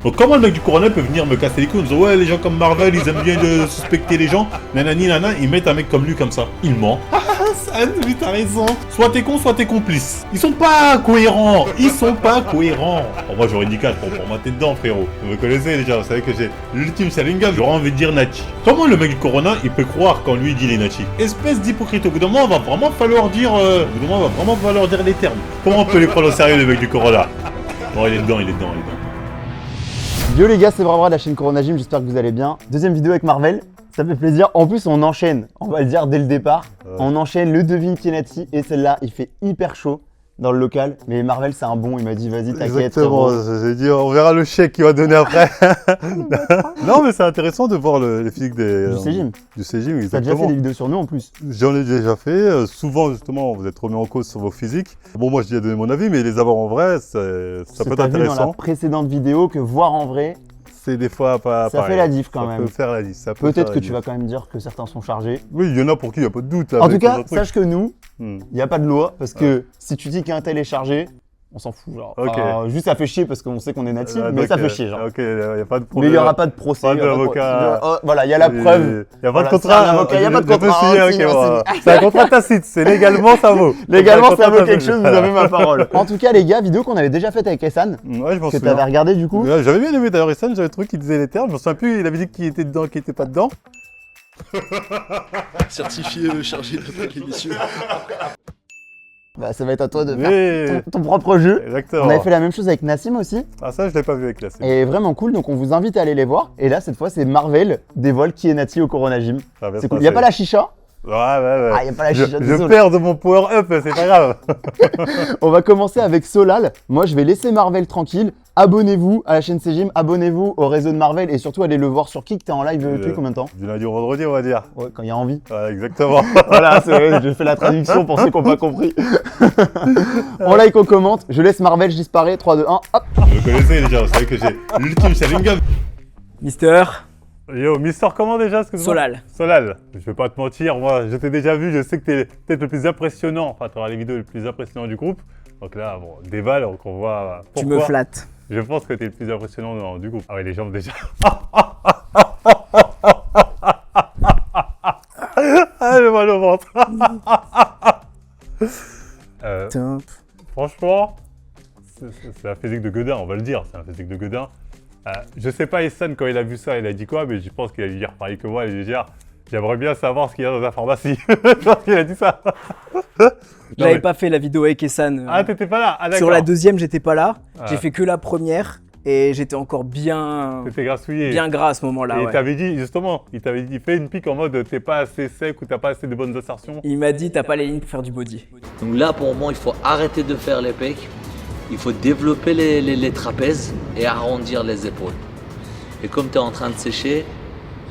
Donc comment le mec du Corona peut venir me casser les couilles en disant ouais les gens comme Marvel ils aiment bien de suspecter les gens, nanani nana, ils mettent un mec comme lui comme ça. Il ment. Ah oui t'as raison. Soit t'es con, soit t'es complice. Ils sont pas cohérents. Ils sont pas cohérents. Oh, moi j'aurais dit 4 pour mater dedans frérot. Vous me connaissez déjà, vous savez que j'ai l'ultime Sharingan, j'aurais envie de dire Nachi. Comment le mec du Corona il peut croire quand lui il dit les Nachi? Espèce d'hypocrite, au bout d'un moment va vraiment falloir dire les termes. Comment on peut les prendre au sérieux les mecs du Corona? Bon il est dedans. Yo les gars, c'est Bravra de la chaîne Corona Gym, j'espère que vous allez bien. Deuxième vidéo avec Marvel, ça fait plaisir. En plus on enchaîne, on va le dire dès le départ. On enchaîne le devine Pienati et celle-là, il fait hyper chaud dans le local. Mais Marvel c'est un bon, il m'a dit vas-y t'inquiète. Exactement, j'ai dit on verra le chèque qu'il va donner après. Non mais c'est intéressant de voir les physiques du C-Gym. Du C-Gym, exactement. T'as déjà fait des vidéos sur nous en plus? J'en ai déjà fait. Souvent justement vous êtes remis en cause sur vos physiques. Bon moi je dis à donner mon avis mais les avoir en vrai ça peut être intéressant. Vu dans la précédente vidéo que voir en vrai, c'est des fois pas ça pareil. fait la diff quand même. Ça peut faire la diff. Peut-être que tu vas quand même dire que certains sont chargés. Oui, il y en a pour qui il n'y a pas de doute. En tout cas, sache que nous, il n'y a pas de loi parce que si tu dis qu'un tel est chargé, on s'en fout. Genre. Juste ça fait chier parce qu'on sait qu'on est natif, mais ça fait chier. Genre. Ok, il n'y a pas de problème. Mais il n'y aura pas de procès. Pas d'avocat. Voilà, il y a la preuve. Il n'y a pas de contrat. Il n'y a pas de contrat. C'est un contrat tacite. C'est légalement ça vaut. Légalement ça vaut quelque chose, vous avez ma parole. En tout cas, les gars, vidéo qu'on avait déjà faite avec Essan. Ouais, je m'en souviens. Que tu avais regardé du coup. J'avais bien aimé d'ailleurs Essan, j'avais trouvé qu'il disait les termes. Je me souviens plus, il avait dit qui était dedans, qui n'était pas dedans. Certifié chargé de l'émission. Bah, ça va être à toi de faire ton propre jeu. Exactement. On avait fait la même chose avec Nassim aussi. Ah ça je l'ai pas vu avec Nassim. Et vraiment cool, donc on vous invite à aller les voir. Et là cette fois c'est Marvel dévoile qui est Nati au Corona Gym. C'est cool. Il n'y a pas la chicha. Ouais. Ah, il n'y a pas la chicha. Je perds de mon power up, c'est pas grave. On va commencer avec Solal. Moi je vais laisser Marvel tranquille. Abonnez-vous à la chaîne C-Gym, abonnez-vous au réseau de Marvel et surtout allez le voir sur Kick. T'es en live depuis combien de temps? Du lundi au vendredi on va dire. Ouais, quand il y a envie. Ouais, exactement. Voilà, je fais la traduction pour ceux qui n'ont pas compris. On like, on commente. Je laisse Marvel, je disparais. 3, 2, 1, hop. Vous me connaissez déjà, vous savez que j'ai l'ultime Sharingan. Mister. Yo, Mister comment déjà? Solal. Solal. Je vais pas te mentir, moi je t'ai déjà vu, je sais que t'es peut-être le plus impressionnant, enfin tu auras les vidéos les plus impressionnantes du groupe. Donc là, bon, déval, donc on voit pourquoi. Tu me flattes. Je pense que t'es le plus impressionnant du groupe. Ah ouais, les jambes déjà. Ah, le mal au ventre. Franchement, c'est un physique de Godin, on va le dire, c'est un physique de Godin. Je sais pas, Essan, quand il a vu ça, il a dit quoi, mais je pense qu'il a dû dire pareil que moi, il a dû dire j'aimerais bien savoir ce qu'il y a dans la pharmacie. Je pense qu'il a dit ça. J'avais pas fait la vidéo avec Essan. Ah, t'étais pas là? Ah, d'accord. Sur la deuxième, j'étais pas là. J'ai fait que la première et j'étais encore bien. T'étais grassouillé. Bien gras à ce moment-là. Et ouais. il t'avait dit, justement, il t'avait dit fais une pique en mode t'es pas assez sec ou t'as pas assez de bonnes assertions. Il m'a dit t'as pas les lignes pour faire du body. Donc là, pour moi, il faut arrêter de faire les pecs. Il faut développer les trapèzes et arrondir les épaules. Et comme tu es en train de sécher,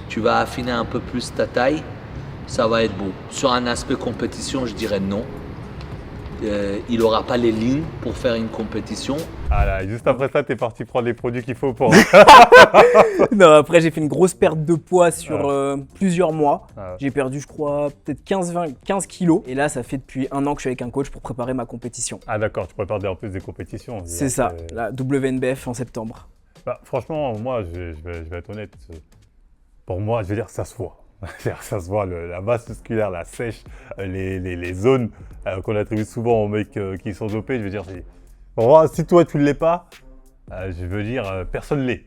tu vas affiner un peu plus ta taille. Ça va être beau. Sur un aspect compétition, je dirais non. Il n'aura pas les lignes pour faire une compétition. Ah là, juste après ça, t'es parti prendre les produits qu'il faut pour... Non, après j'ai fait une grosse perte de poids sur plusieurs mois. J'ai perdu, je crois, peut-être 15 kilos. Et là, ça fait depuis 1 an que je suis avec un coach pour préparer ma compétition. Ah d'accord, tu prépares en plus des compétitions. C'est ça, la WNBF en septembre. Bah, franchement, moi, je vais être honnête. Pour moi, je veux dire, ça se voit. Ça se voit, la masse musculaire, la sèche, les zones qu'on attribue souvent aux mecs qui sont dopés. Je veux dire, pour moi, si toi tu ne l'es pas, je veux dire, personne ne l'est.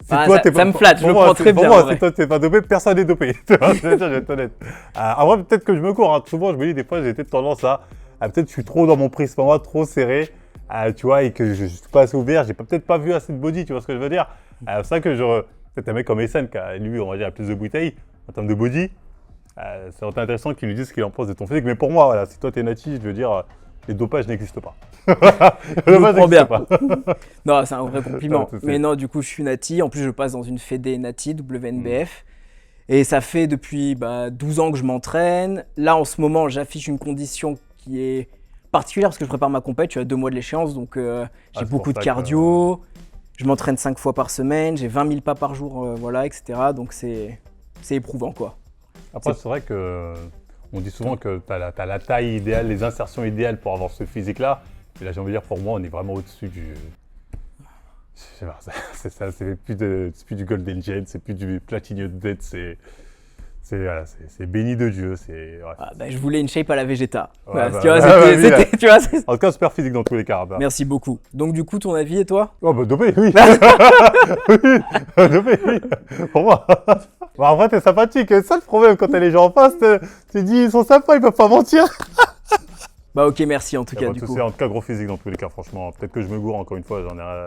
Si toi, ça me flatte, je le prends très bien. Pour moi, si toi tu n'es pas dopé, personne n'est dopé. Tu vois, je vais être honnête. Après, peut-être que je me cours. Hein. Souvent, je me dis, des fois, j'ai peut-être tendance à peut-être je suis trop dans mon prisme, moi, trop serré. Tu vois, et que je ne suis pas assez ouvert. J'ai peut-être pas vu assez de body, tu vois ce que je veux dire. C'est ça que peut-être un mec comme Essan, qui a, lui, on va dire, a plus de bouteilles. En termes de body, c'est intéressant qu'il lui dise ce qu'il en pense de ton physique. Mais pour moi, voilà, si toi t'es natif, je veux dire, les dopages n'existent pas. Je le prends bien. Non, c'est un vrai compliment. Mais non, du coup, je suis nati. En plus, je passe dans une fédé nati, WNBF. Et ça fait depuis 12 ans que je m'entraîne. Là, en ce moment, j'affiche une condition qui est particulière parce que je prépare ma compète. Je suis à 2 mois de l'échéance, donc j'ai beaucoup de cardio. Je m'entraîne 5 fois par semaine. J'ai 20 000 pas par jour, voilà, etc. Donc c'est éprouvant, quoi. Après, c'est vrai qu'on dit souvent que tu as la taille idéale, les insertions idéales pour avoir ce physique-là. Et là, j'ai envie de dire, pour moi, on est vraiment au-dessus du... Je sais pas, c'est ça, c'est plus du Golden Gen, c'est plus du Platinum Dead, c'est béni de Dieu, c'est... Ouais. Ah, bah, je voulais une shape à la Vegeta. Ouais, Voilà, bah, tu vois, oui, c'était, tu vois, En tout cas, super physique dans tous les cas. Bah. Merci beaucoup. Donc du coup, ton avis et toi? Oh bah dopé, oui. Oui, dopé, oui. Pour moi. Bah en vrai, t'es sympathique. C'est ça le problème quand t'as les gens en face. Tu dis, ils sont sympas, ils peuvent pas mentir. Bah ok, merci en tout cas Bon, du coup. en tout cas, gros physique dans tous les cas, franchement. Peut-être que je me gourre encore une fois,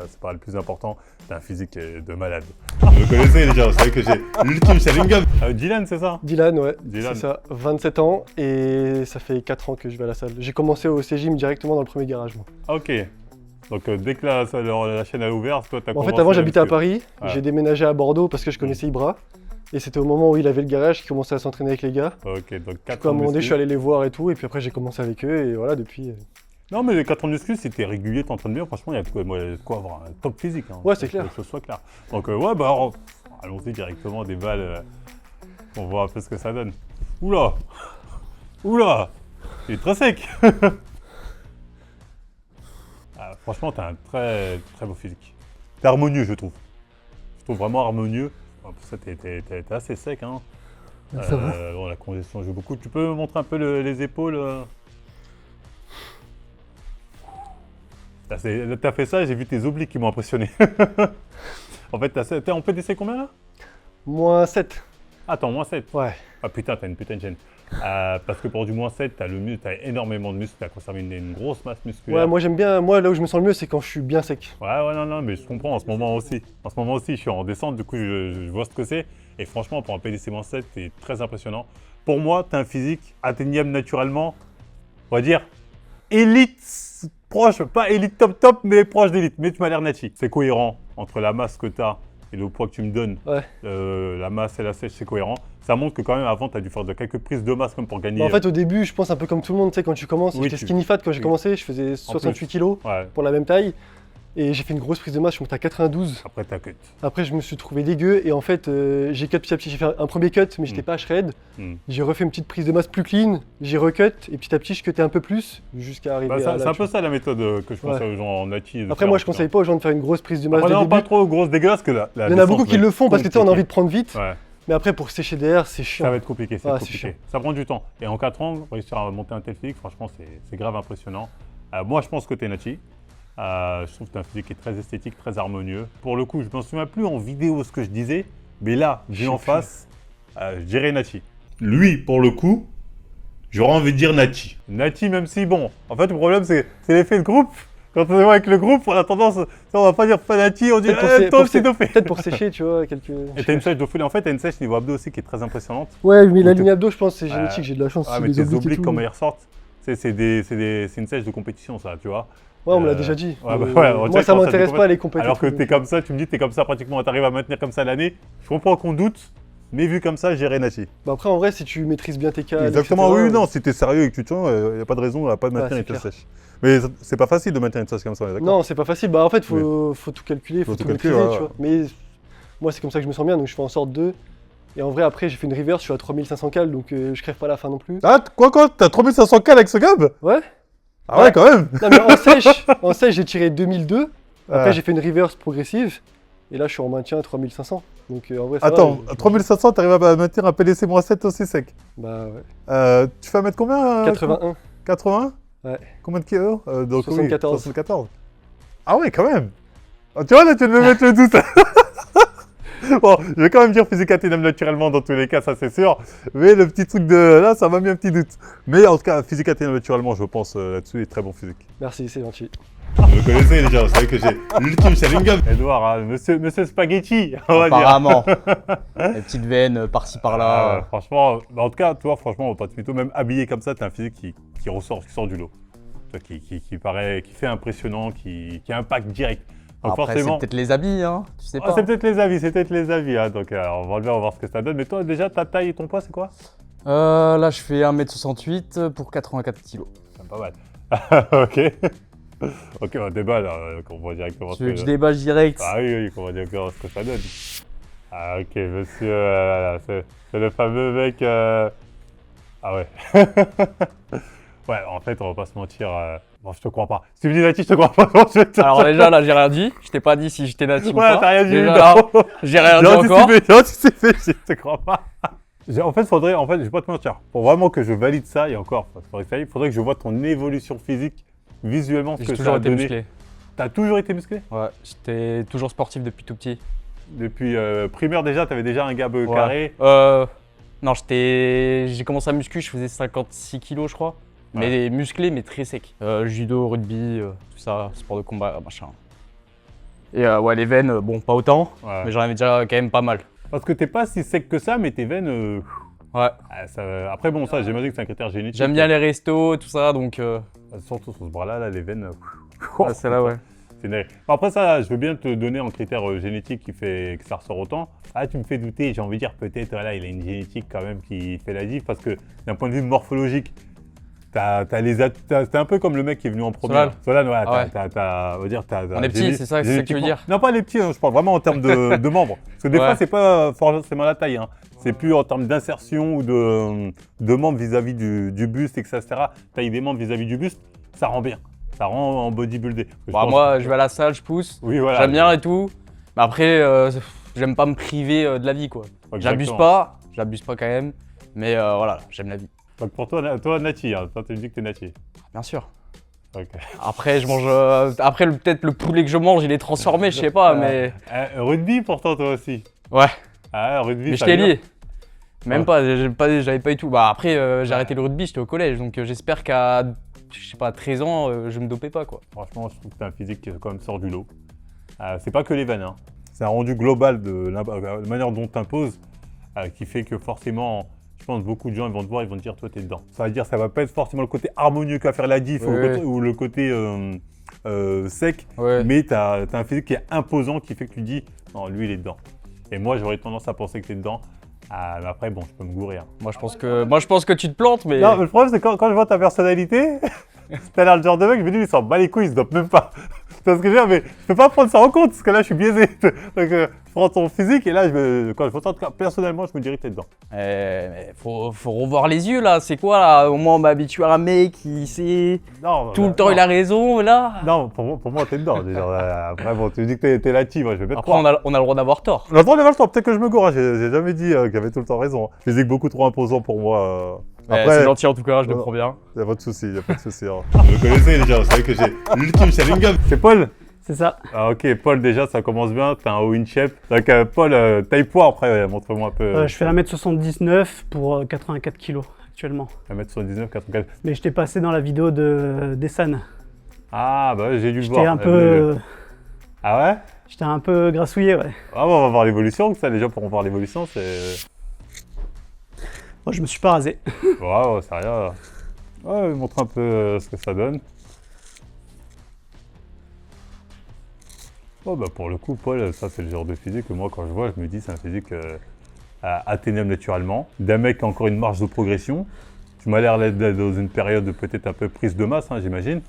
c'est pas le plus important. T'as un physique de malade. Vous me connaissez déjà, vous savez que j'ai l'ultime Sharingan. Dylan, c'est ça? Dylan, ouais, Dylan. c'est ça, 27 ans et ça fait 4 ans que je vais à la salle. J'ai commencé au C-Gym directement dans le premier garage, moi. Ah, ok. Donc dès que la chaîne a ouvert, toi t'as En commencé... fait, avant j'habitais à Paris, Ouais. j'ai déménagé à Bordeaux parce que je connaissais Ibra. Et c'était au moment où il avait le garage qu'il commençait à s'entraîner avec les gars. Ok, donc 4 Du coup, à un moment donné, je suis allé les voir et tout, et puis après j'ai commencé avec eux, et voilà, depuis... Non, mais les 4 ans de muscu, si t'es régulier, t'entraînes bien, franchement, il y a de quoi avoir un top physique. Hein. Ouais, c'est clair. Que ce soit clair. Donc, ouais, bah, alors, allons-y directement, des balles. On voit un peu ce que ça donne. Oula! Oula! Il est très sec! Ah, franchement, t'as un très, très beau physique. T'es harmonieux, je trouve. Je trouve vraiment harmonieux. En plus, ça, t'es assez sec, hein. Ça va. Bon, la congestion joue beaucoup. Tu peux me montrer un peu les épaules T'as fait ça, j'ai vu tes obliques qui m'ont impressionné. En fait, on peut desser combien là? Moins 7. Attends, moins 7. Ouais. Ah putain, t'as une putain de gêne. Parce que pour du moins 7, t'as énormément de muscles, t'as conservé une grosse masse musculaire. Ouais, moi j'aime bien, moi là où je me sens le mieux, c'est quand je suis bien sec. Ouais, non, mais je comprends, en ce moment aussi. En ce moment aussi, je suis en descente, du coup, je vois ce que c'est. Et franchement, pour un PDC-7, t'es très impressionnant. Pour moi, t'as un physique atteignable naturellement, on va dire, élite proche, pas élite top, mais proche d'élite. Mais tu m'as l'air nati. C'est cohérent entre la masse que t'as et le poids que tu me donnes. Ouais. La masse et la sèche, c'est cohérent. Ça montre que quand même, avant, t'as dû faire quelques prises de masse comme pour gagner. Bah, en fait, au début, je pense un peu comme tout le monde, tu sais, quand tu commences, Oui, j'étais skinny fat quand j'ai commencé, je faisais 68 kilos Ouais, pour la même taille. Et j'ai fait une grosse prise de masse, je suis monté à 92. après t'as cut. Après, je me suis trouvé dégueu et en fait, j'ai cut petit à petit. J'ai fait un premier cut, mais j'étais pas à shred. J'ai refait une petite prise de masse plus clean, j'ai recut et petit à petit, je cutais un peu plus jusqu'à arriver Bah, à. c'est un peu ça la méthode que je conseille aux gens en nati. Après, moi, je conseille pas aux gens de faire une grosse prise de masse. Après, dès le non, pas début. trop grosse dégueulasse que là. Il y en a beaucoup qui le font parce que tu sais, on a envie de prendre vite. Ouais, Mais après, pour sécher derrière, c'est chiant. ça va être compliqué, Ah, c'est compliqué. chiant. Ça prend du temps. Et en 4 ans, réussir à monter un tel physique, franchement, c'est grave impressionnant. Moi, je pense que t'es nati. Je trouve que t'as un physique qui est très esthétique, très harmonieux. Pour le coup, je m'en souviens plus en vidéo ce que je disais, mais là, vu en face, je dirais nati. Lui, pour le coup, j'aurais envie de dire Nati. Nati, même si, bon, en fait, le problème, c'est l'effet de groupe. Quand on est avec le groupe, on a tendance, on va pas dire pas Nati, on dit toi aussi dopé. Peut-être pour sécher, tu vois, quelques. Et t'as une sèche de folie, en fait, t'as une sèche niveau abdos aussi qui est très impressionnante. Ouais, mais la ligne abdos, je pense, c'est génétique, j'ai de la chance. Ah, c'est mais les tes obliques et obliques, tout. comment ils ressortent, c'est une sèche de compétition, ça, tu vois. Ouais, on me l'a déjà dit. Ouais, bah, ouais, on moi, check ça quand m'intéresse te pas les compétitions. Alors que t'es comme ça, tu me dis t'es comme ça pratiquement, t'arrives à maintenir comme ça l'année. Je comprends qu'on doute, mais vu comme ça, j'irai Nati. Bah après, en vrai, si tu maîtrises bien tes cas. Exactement, oui, non, si t'es sérieux et que tu tiens, y a pas de raison à pas maintenir Ouais, une c'est telle clair. sèche. Mais c'est pas facile de maintenir une sèche comme ça, on est d'accord? Non, c'est pas facile. Bah en fait, faut tout calculer, faut Faut tout tout calculer, maîtriser, ouais. tu vois. Mais moi, c'est comme ça que je me sens bien, donc je fais en sorte de. Et en vrai, après, j'ai fait une reverse, je suis à 3500 cales, donc je crève pas à la fin non plus. Ah, quoi, t'as 3500 cal avec ce gob? Ouais. Ah ouais, quand même. Non, mais en sèche, j'ai tiré 2002. Après, j'ai fait une reverse progressive. Et là, je suis en maintien à 3500. Donc en vrai, ça Attends, va. à 3500, t'arrives à maintenir un PDC-7 aussi sec. Bah ouais. Tu fais 1 mètre combien 81. 80? Ouais. Combien de kilos? Donc, 74. Oui, 74. Ah ouais, quand même. Ah, tu vois, là, tu viens de me mettre le doute. Bon, je vais quand même dire physique atteignable naturellement dans tous les cas, ça c'est sûr. Mais le petit truc de là, ça m'a mis un petit doute. Mais en tout cas, physique atteignable naturellement, je pense là-dessus, est très bon physique. Merci, c'est gentil. Vous me connaissez déjà, vous savez que j'ai l'ultime Sharingan. Edouard, hein, monsieur Spaghetti, on va dire. Apparemment. Les petites veines par-ci par-là. Franchement, bah, en tout cas, toi, franchement, on va pas te mytho, même habillé comme ça, t'as un physique qui ressort, qui sort du lot. Tu vois, qui paraît, qui fait impressionnant, qui impacte direct. Donc Après, forcément. c'est peut-être les habits, hein. Tu sais Ah, pas. c'est peut-être les avis, hein. Donc on va le voir ce que ça donne. Mais toi, déjà, ta taille et ton poids, c'est quoi? Là, je fais 1m68 pour 84 kg. C'est pas mal. Ok. Ok, on débat là, qu'on voit directement. Tu veux que je débat direct? Ah oui, qu'on voit directement ce que ça donne. Ah ok, monsieur, c'est le fameux mec. Ah ouais. Ouais, en fait, on va pas se mentir. Bon, je te crois pas. Si tu me dis Nati, je te crois pas. Non, Alors déjà là, j'ai rien dit. Je t'ai pas dit si j'étais natif ou Ouais, pas. t'as rien dit. Déjà, non. là, j'ai rien dit encore. Non, tu sais fait, je te crois pas. En fait, je vais pas te mentir. Pour vraiment que je valide ça, et encore, il faudrait que je vois ton évolution physique visuellement, ce J'ai que ça toujours a été donné. musclé. T'as toujours été musclé? Ouais, j'étais toujours sportif depuis tout petit. Depuis primaire déjà, t'avais déjà un gab Ouais. carré. Non, j'ai commencé à muscu, je faisais 56 kilos je crois. Mais musclé, mais très sec. Judo, rugby, tout ça, sport de combat, machin. Et ouais, les veines, bon, pas autant, Ouais. mais j'en avais déjà quand même pas mal. Parce que t'es pas si sec que ça, mais tes veines. Ouais. Après, bon, ça, j'imagine que c'est un critère génétique. J'aime bien les restos, tout ça, donc. Surtout sur ce bras-là, là, les veines. Ouais, c'est là, ouais. C'est net. Après ça, je veux bien te donner un critère génétique qui fait que ça ressort autant. Ah, tu me fais douter, j'ai envie de dire peut-être, voilà, il a une génétique quand même qui fait la diff parce que d'un point de vue morphologique, t'es un peu comme le mec qui est venu en premier. Solal, ouais, ah ouais. on va dire, On est petits, c'est ça que tu veux dire? Non, pas les petits, hein, je parle vraiment en termes de membres. Parce que des Ouais. fois, c'est pas forcément la taille, hein. C'est plus en termes d'insertion ou de membres vis-à-vis du buste, etc. Taille des membres vis-à-vis du buste, ça rend bien. Ça rend en bodybuildé. Bah, moi, je vais à la salle, je pousse. Oui, voilà. J'aime bien et tout. Mais après, j'aime pas me priver de la vie, quoi. Exactement. J'abuse pas quand même. Mais voilà, j'aime la vie. Donc pour toi, Nati, hein. Toi, tu me dis que t'es Nati. Bien sûr. Ok. Après, je mange. Après, peut-être le poulet que je mange, il est transformé, je sais pas, mais. Rugby pourtant, toi aussi. Ouais. Ah, rugby, Mais ça je t'ai vient. lié. Même pas, j'avais pas du tout. Bah après, j'ai arrêté le rugby, j'étais au collège, donc j'espère qu'à, je sais pas, 13 ans, je me dopais pas, quoi. Franchement, je trouve que t'as un physique qui quand même sort du lot. C'est pas que les veines, hein. C'est un rendu global de la manière dont t'imposes qui fait que forcément, je pense que beaucoup de gens ils vont te voir, ils vont te dire toi t'es dedans. Ça veut dire ça va pas être forcément le côté harmonieux qu'a faire la diff ou le côté sec, Ouais. mais t'as un physique qui est imposant qui fait que tu dis non, lui il est dedans. Et moi j'aurais tendance à penser que t'es dedans. Mais après bon, je peux me gourer. Hein. Moi, je pense que tu te plantes, mais. Non, mais le problème c'est quand je vois ta personnalité, t'as l'air le genre de mec, je me dis il s'en bat les couilles, il se dope même pas. C'est ce que je veux dire, mais je peux pas prendre ça en compte parce que là je suis biaisé. Donc je prends ton physique et là quand je vois ça, en tout cas, personnellement je me dirais que t'es dedans. Mais faut revoir les yeux là, c'est quoi là? Au moins on m'a habitué à un mec qui sait Non, tout le temps il a raison là. Non, pour moi t'es dedans déjà. Après bon, tu dis que t'es la team, moi je vais pas te Après croire. on a le droit d'avoir tort. Non, attends, peut-être que je me gourre, hein. J'ai jamais dit qu'il avait tout le temps raison. Physique beaucoup trop imposant pour moi. C'est gentil en tout cas, je le prends bien. Y'a pas de soucis. Hein. Vous me connaissez déjà, vous savez que j'ai l'ultime Sharingan. C'est Paul? C'est ça. Ah ok, Paul déjà ça commence bien, t'as un haut in shape. Donc Paul, taille poids après, montre-moi un peu. Je fais 1m79 pour 84 kg actuellement. 1m79, 84. Mais je t'ai passé dans la vidéo d'Essan. Ah bah ouais, j'ai dû le J'étais voir. un peu... Ah ouais? J'étais un peu grassouillé, ouais. Ah bon, on va voir l'évolution, ça les gens pourront voir l'évolution, c'est... Moi, je me suis pas rasé. Waouh, c'est rien. Ouais, montre un peu ce que ça donne. Oh bah pour le coup, Paul, ça c'est le genre de physique que moi quand je vois, je me dis c'est un physique atteignable naturellement. D'un mec qui a encore une marge de progression. Tu m'as l'air d'être dans une période de peut-être un peu prise de masse, hein, j'imagine.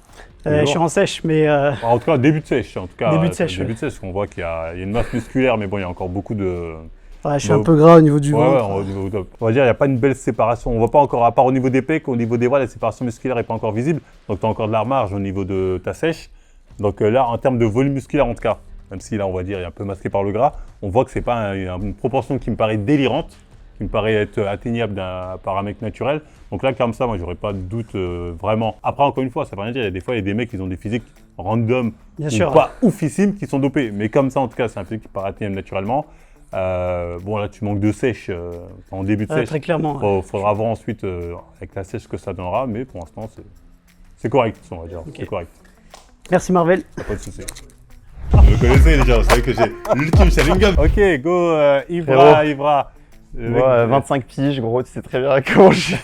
Je suis en sèche, mais... En tout cas, début de sèche. En tout cas, Début de sèche, début de sèche, on voit qu'il y a une masse musculaire, mais bon, il y a encore beaucoup de... ouais, je suis un peu gras au niveau du ventre. On va dire, il n'y a pas une belle séparation. On voit pas encore, à part au niveau des pecs, au niveau des bras, la séparation musculaire n'est pas encore visible. Donc, tu as encore de la marge au niveau de ta sèche. Donc là, en termes de volume musculaire, en tout cas, même si là, on va dire, il est un peu masqué par le gras, on voit que c'est pas une proportion qui me paraît délirante, qui me paraît être atteignable par un mec naturel. Donc là, comme ça, moi, j'aurais pas de doute vraiment. Après, encore une fois, ça veut rien dire. Il y a des fois, il y a des mecs qui ont des physiques random ou pas oufissimes qui sont dopés. Mais comme ça, en tout cas, c'est un physique qui paraît atteignable naturellement. Bon, là, tu manques de sèche en début de sèche. Très clairement. Faudra voir ensuite avec la sèche ce que ça donnera. Mais pour l'instant, c'est correct, on va dire. Okay. C'est correct. Merci, Marvel. Pas de souci. Vous me connaissez déjà, vous savez que j'ai l'ultime Sharingan. Ok, go, Ivra. Moi, 25 piges, gros, tu sais très bien comment je suis.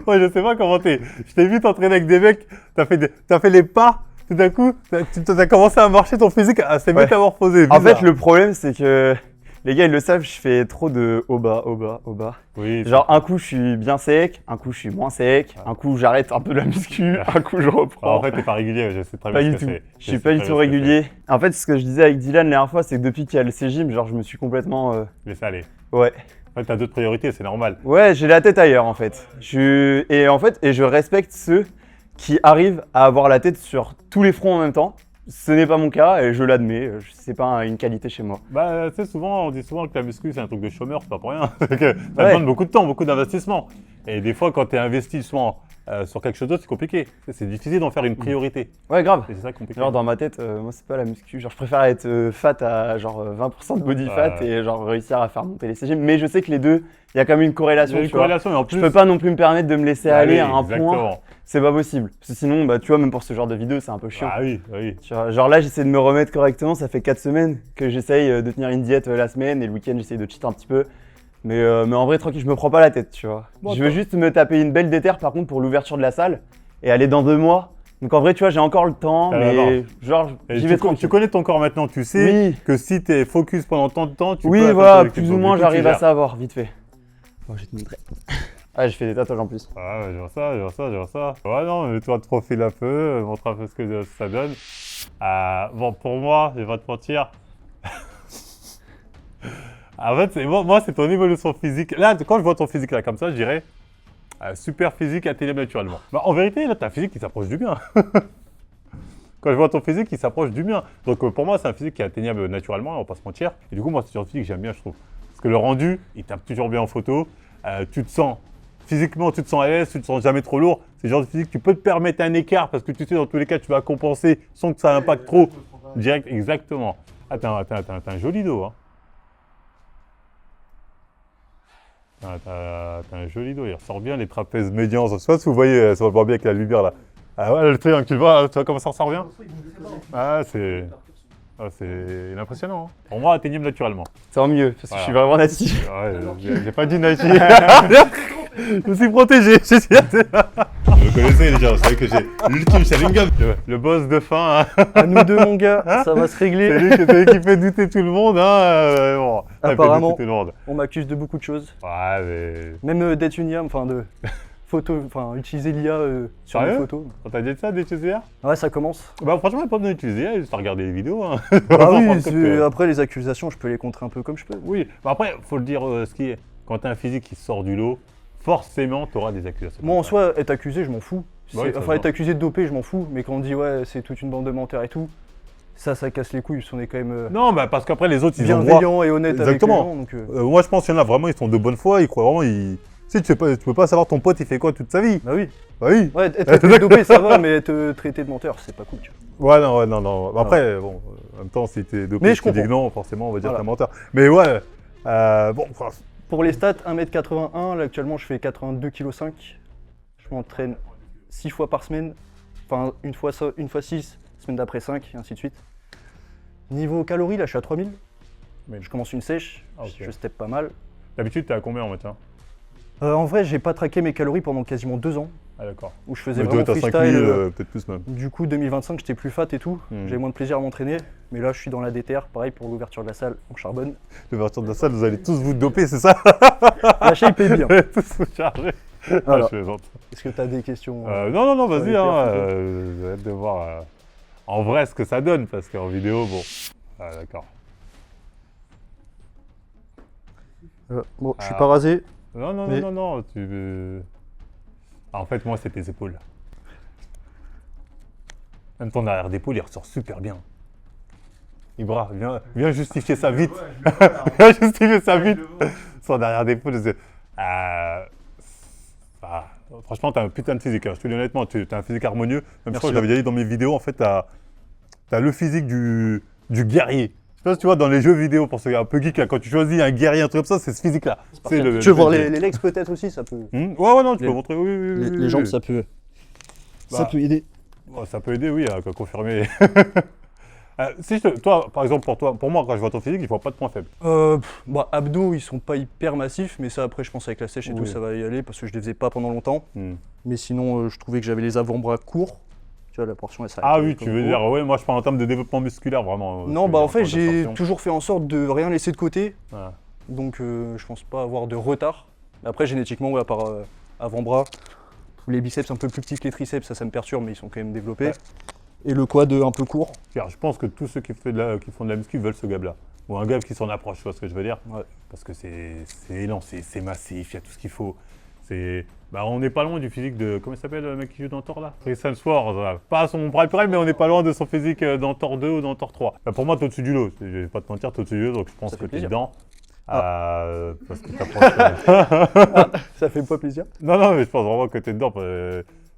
Moi, je sais pas comment t'es. Je t'ai vu t'entraîner avec des mecs, t'as fait les pas, tout d'un coup, t'as commencé à marcher ton physique, c'est métamorphosé. En fait, le problème, c'est que les gars, ils le savent, je fais trop de haut bas. Oui, genre, un coup, je suis bien sec, un coup, je suis moins sec, un coup, j'arrête un peu la muscu, un coup, je reprends. En fait, t'es pas régulier, je sais très bien. Pas du tout. Je suis pas du tout régulier. En fait, ce que je disais avec Dylan la dernière fois, c'est que depuis qu'il y a le C-Gym, genre, je me suis complètement. Laissez aller. Ouais. En fait, t'as d'autres priorités, c'est normal. Ouais, j'ai la tête ailleurs, en fait. Et je respecte ceux qui arrive à avoir la tête sur tous les fronts en même temps. Ce n'est pas mon cas et je l'admets, c'est pas une qualité chez moi. Bah, tu sais, souvent, on dit souvent que la muscu, c'est un truc de chômeur, c'est pas pour rien. Ça demande beaucoup de temps, beaucoup d'investissement. Et des fois, quand tu es investi souvent sur quelque chose d'autre, c'est compliqué. C'est difficile d'en faire une priorité. Ouais, grave. Et c'est ça compliqué. Genre dans ma tête, moi c'est pas la muscu. Genre je préfère être fat à genre 20% de body fat et genre réussir à faire monter les CG. Mais je sais que les deux, il y a quand même une corrélation. Il y a une corrélation, mais en plus. Je peux pas non plus me permettre de me laisser aller à un exactement. point. C'est pas possible. Parce que sinon, bah, tu vois, même pour ce genre de vidéo, c'est un peu chiant. Ah oui, oui. Tu vois, genre là, j'essaie de me remettre correctement. Ça fait 4 semaines que j'essaye de tenir une diète la semaine et le week-end, j'essaye de cheat un petit peu. Mais en vrai, tranquille, je me prends pas la tête, tu vois. Bon, je veux juste me taper une belle déterre par contre pour l'ouverture de la salle et aller dans 2 mois. Donc en vrai, tu vois, j'ai encore le temps, mais genre, j'y vais tranquille. Tu connais ton corps maintenant, tu sais Oui. que si tu es focus pendant tant de temps, tu peux. Oui, atteindre voilà, ton plus objectif. ou moins, Donc, du coup, j'arrive tu à gères. savoir, vite fait. Bon, je vais te montrer. Ah, j'ai fait des tatouages en plus. Ah ouais, je vois ça, je vois ça, je vois ça. Ouais, non, mais toi, de profil un peu, montre un peu ce que ça donne. Bon, pour moi, je vais pas te mentir. En fait, moi, c'est ton évolution physique. Là, quand je vois ton physique là, comme ça, je dirais super physique, atteignable naturellement. Bah, en vérité, là, t'as un physique qui s'approche du mien. Quand je vois ton physique, il s'approche du mien. Donc, pour moi, c'est un physique qui est atteignable naturellement, on va pas se mentir. Et du coup, moi, c'est un physique que j'aime bien, je trouve. Parce que le rendu, il tape toujours bien en photo. Tu te sens. Physiquement, tu te sens à l'aise, tu te sens jamais trop lourd. C'est le genre de physique, tu peux te permettre un écart parce que tu sais, dans tous les cas, tu vas compenser sans que ça impacte trop. Direct, exactement. Ah, t'as un joli dos, hein. T'as un joli dos, il ressort bien les trapèzes médians. Je sais pas si vous voyez, ça va voir bien avec la lumière là. Ah ouais, le triangle, tu vois comment ça ressort bien? Ah, c'est impressionnant. Hein. Pour moi, atteignable naturellement. Tant mieux, parce que je suis vraiment natif. Ouais, j'ai pas dit natif. Je me suis protégé. Vous me connaissez les gens, vous savez que j'ai l'ultime Sharingan. Le boss de fin. Hein. À nous deux, mon gars, ça va se régler. C'est lui qui fait douter tout le monde. Hein. Bon, apparemment, tout le monde. on m'accuse de beaucoup de choses. Ouais, mais. Même d'être une IA, enfin de photo, enfin utiliser l'IA sur les Sérieux photos. On t'a dit ça d'utiliser hier? Ouais, ça commence. Bah franchement, il n'y a pas besoin d'utiliser hier, juste à regarder les vidéos. Hein. Ah oui, après les accusations, je peux les contrer un peu comme je peux. Oui, bah après, faut le dire ce qui est. Quand t'as un physique qui sort du lot, forcément, t'auras des accusations. Moi, en soi, être accusé, je m'en fous. Ouais, Enfin, être accusé de doper, je m'en fous. Mais quand on dit, ouais, c'est toute une bande de menteurs et tout, ça casse les couilles. On est quand même non, bah parce qu'après, les autres, ils ont droit. bienveillants et honnêtes Exactement. avec les gens. Donc, moi, je pense qu'il y en a vraiment, ils sont de bonne foi, ils croient vraiment. Tu sais, tu peux pas savoir ton pote, il fait quoi toute sa vie. bah oui. Bah oui. Ouais, être accusé de doper, ça va, mais être traité de menteur, c'est pas cool. Tu vois. Ouais, non. Après, bon, en même temps, si t'es dopé, Mais je tu dis que comprends. non, forcément, on va dire que Voilà. t'es un menteur. Mais ouais, bon, enfin, Pour les stats, 1m81, là actuellement je fais 82,5 kg. Je m'entraîne 6 fois par semaine. Enfin, une fois 6, semaine d'après 5, et ainsi de suite. Niveau calories, là je suis à 3000. Mais- Je commence une sèche, Ok. je step pas mal. d'habitude, t'es à combien en matin? En vrai, j'ai pas traqué mes calories pendant quasiment 2 ans, Ah, d'accord. où je faisais Mais toi, vraiment t'as freestyle. 5000, peut-être plus même. Du coup, 2025, j'étais plus fat et tout. Hmm. J'avais moins de plaisir à m'entraîner. Mais là, je suis dans la déterre. Pareil pour l'ouverture de la salle, on charbonne. L'ouverture de la salle, vous allez tous vous doper, c'est ça? La shape est bien. Vous allez tous vous charger. Voilà. Ah, je plaisante. Est-ce que tu as des questions Non, vas-y, les hein. faire, J'ai hâte de voir en vrai ce que ça donne, parce qu'en vidéo, bon. Ah, d'accord. Bon, je suis Ah. pas rasé. Non, Mais- Ah, en fait, moi, c'est tes épaules. Même ton arrière d'épaule, il ressort super bien. Ibra, viens justifier ça vite. Viens justifier ça vite. Son arrière d'épaule, c'est... franchement, t'as un putain de physique. Hein. Je te le dis honnêtement, t'as un physique harmonieux. Même je crois que je l'avais déjà dit dans mes vidéos, en fait, t'as le physique du guerrier. Je sais pas si tu vois, dans les jeux vidéo, pour ceux qui sont un peu geek, là, quand tu choisis un guerrier, un truc comme ça, c'est ce physique-là. Tu veux voir les legs peut-être aussi, ça peut. Ouais, non, tu Les- peux montrer, oui. Les jambes, ça peut. Ça Bah. peut aider. Ouais, ça peut aider, oui, à confirmer. Toi, par exemple, pour moi, quand je vois ton physique, il ne faut pas de points faibles. Abdos, ils sont pas hyper massifs, mais ça après, je pense avec la sèche et tout, Oui. ça va y aller parce que je les faisais pas pendant longtemps. Hmm. Mais sinon, je trouvais que j'avais les avant-bras courts. Tu vois, la portion, elle s'arrête. Ah oui, tu veux dire, ouais, moi je parle en termes de développement musculaire, vraiment. Non, tu bah veux en dire, fait, point j'ai d'absorption. toujours fait en sorte de rien laisser de côté. Ouais. Donc, je pense pas avoir de retard. Mais après, génétiquement, ouais, à part avant-bras, les biceps un peu plus petits que les triceps, ça me perturbe, mais ils sont quand même développés. Ouais. Et le quad un peu court. Car je pense que tous ceux qui font de la muscu veulent ce gab-là. Ou un gab qui s'en approche, tu vois ce que je veux dire? Ouais. Parce que c'est élan, c'est massif, il y a tout ce qu'il faut. C'est... Bah, on n'est pas loin du physique de... Comment il s'appelle le mec qui joue dans Thor là? Chris Hemsworth, voilà. Pas à son prime, mais on n'est pas loin de son physique dans Thor 2 ou dans Thor 3. Bah, pour moi, t'es au-dessus du lot. Je vais pas te mentir, t'es au-dessus du lot, donc je pense Ça que fait t'es plaisir. dedans. Parce que t'approches... Ça fait pas plaisir. Non, mais je pense vraiment que t'es dedans.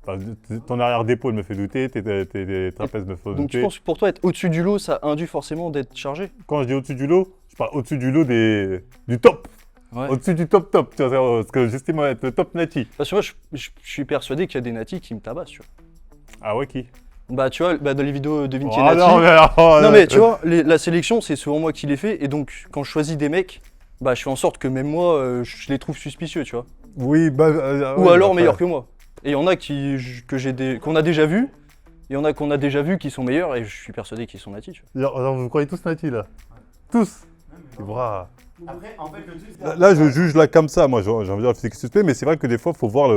Enfin, ton arrière d'épaule me fait douter, tes trapèzes me font Donc tu douter. penses que pour toi, être au-dessus du lot, ça induit forcément d'être chargé? Quand je dis au-dessus du lot, je parle au-dessus du lot du top. Ouais. Au-dessus du top, tu vois, parce que j'estime être le top nati. Parce que moi, je suis persuadé qu'il y a des natis qui me tabassent, tu vois. Ah ouais, qui? Bah tu vois, dans les vidéos de Vinci Ah Nati... non, mais, Non mais tu vois, la sélection, c'est souvent moi qui l'ai fait, et donc quand je choisis des mecs, bah je fais en sorte que même moi, je les trouve suspicieux, tu vois. Oui, bah... Ou alors meilleurs que moi. Et il y en a qu'on a déjà vus, il y en a qu'on a déjà vus qui sont meilleurs, et je suis persuadé qu'ils sont natis, tu vois. Alors, vous croyez tous nati, là? Tous? C'est vrai. Après, en fait, le truc, Là, je juge là comme ça, moi, j'ai envie de dire le physique suspect, mais c'est vrai que des fois, il faut voir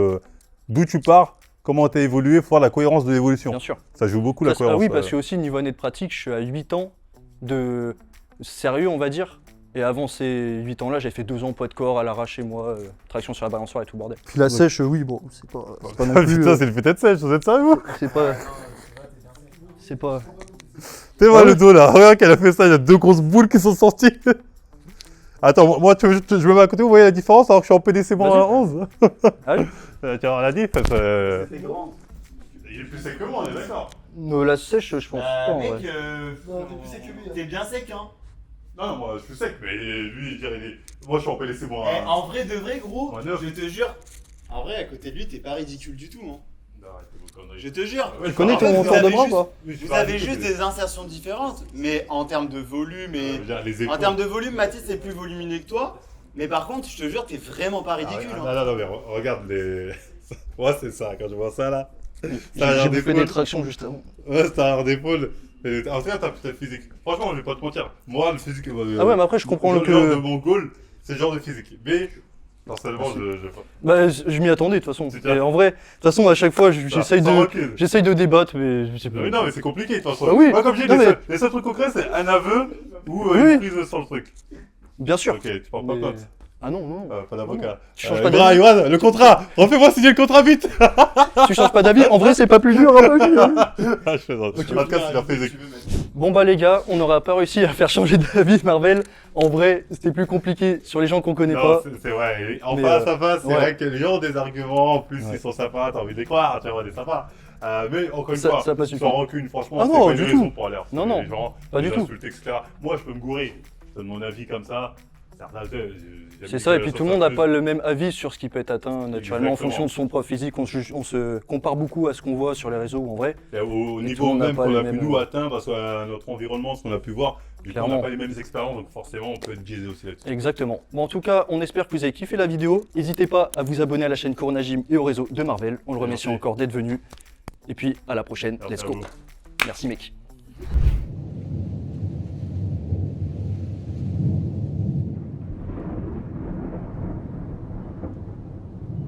d'où tu pars, comment tu as évolué, faut voir la cohérence de l'évolution. Bien sûr. Ça joue beaucoup la Ah cohérence. oui, parce que aussi, niveau année de pratique, je suis à 8 ans de sérieux, on va dire. Et avant ces 8 ans-là, j'ai fait 2 ans poids de corps à l'arrache chez moi, traction sur la balançoire et tout le bordel. Puis la sèche, oui, bon, c'est pas non plus... Putain, c'est le fait-être sèche, vous êtes sérieux, vous? c'est pas... C'est pas... T'es voir le dos là, regarde qu'elle a fait ça, il y a 2 grosses boules qui sont sorties. Attends, moi je me mets à côté, vous voyez la différence alors que je suis en PDC moins Vas-y. 11. Ah oui. Tu vois la diff, c'est grand. il est plus sec que moi, on est d'accord. La sèche, je pense pas, en vrai. t'es bien sec, hein. Non, moi je suis sec, mais lui, il dirait, moi je suis en PDC moins Eh, en vrai de vrai, gros, Ouais, neuf. je te jure. En vrai, à côté de lui, t'es pas ridicule du tout, hein. Non, arrêtez vos conneries. Je te jure. Ouais, Tu connais En fait, ton vous tour de avez bras ou juste- pas? Vous avez juste des insertions différentes, mais en termes de volume et... Les En termes de volume, Mathis est plus volumineux que toi. Mais par contre, je te jure, t'es vraiment pas ridicule. Non, hein. non, mais regarde les. Moi, c'est ça, quand je vois ça là. J'ai bouffé des tractions juste avant. Ouais, c'est un arrière d'épaule. Mais en tout cas, t'as peut-être physique. Franchement, je vais pas te mentir. Moi, le physique. Ah ouais, mais après, je comprends le genre de que... mon goal, c'est le genre de physique. Mais, personnellement, je. Bah, je m'y attendais de toute façon. C'est clair. Et en vrai, de toute façon, à chaque fois, j'essaye Sans de... recul. J'essaye de débattre, mais je sais pas. Mais non, mais c'est compliqué de toute façon. Bah oui. Moi, comme je dis, Non, mais- les seuls trucs concrets, c'est un aveu ou Oui. une prise sur le truc. Bien sûr. Ok, tu prends pas Mais- note. Ah non, non. Pas d'avocat. Tu changes pas Ibra, d'avis. Yoann, le contrat. Refais-moi signer le contrat vite. Tu changes pas d'avis. En vrai, c'est pas plus dur. Hein, Ah, je fais ça. En tout cas, c'est leur physique. bon bah les gars, on n'aura pas réussi à faire changer d'avis Marvel. En vrai, c'était plus compliqué sur les gens qu'on connaît Non, pas. c'est vrai. En Mais, face à face, c'est ouais. vrai que les gens ont des arguments. En plus, Ouais. ils sont sympas. T'as envie de les croire. Tu vois, des sympas. Mais encore une Ça- fois, ça passe super. sans rancune, franchement, Ah c'est non, pas une du raison tout. pour aller harceler Non, non, les gens, pas les du tout. insulter, etc. Moi, je peux me gourer. Je donne mon avis comme ça. C'est ça, et puis tout le monde n'a pas le même avis sur ce qui peut être atteint naturellement Exactement. en fonction de son poids physique. On se compare beaucoup à ce qu'on voit sur les réseaux ou en vrai. Au Et tout le niveau monde n'a même pas qu'on les a pu mêmes- nous atteindre, parce que notre environnement, ce qu'on a pu voir, du coup, on n'a Clairement. pas les mêmes expériences, donc forcément, on peut être biaisé aussi là-dessus. Exactement. Bon, en tout cas, on espère que vous avez kiffé la vidéo. N'hésitez pas à vous abonner à la chaîne Corona Gym et au réseau de Marvel. On le remercie Merci. encore d'être venu. Et puis à la prochaine. Merci Let's à go. vous. Merci mec.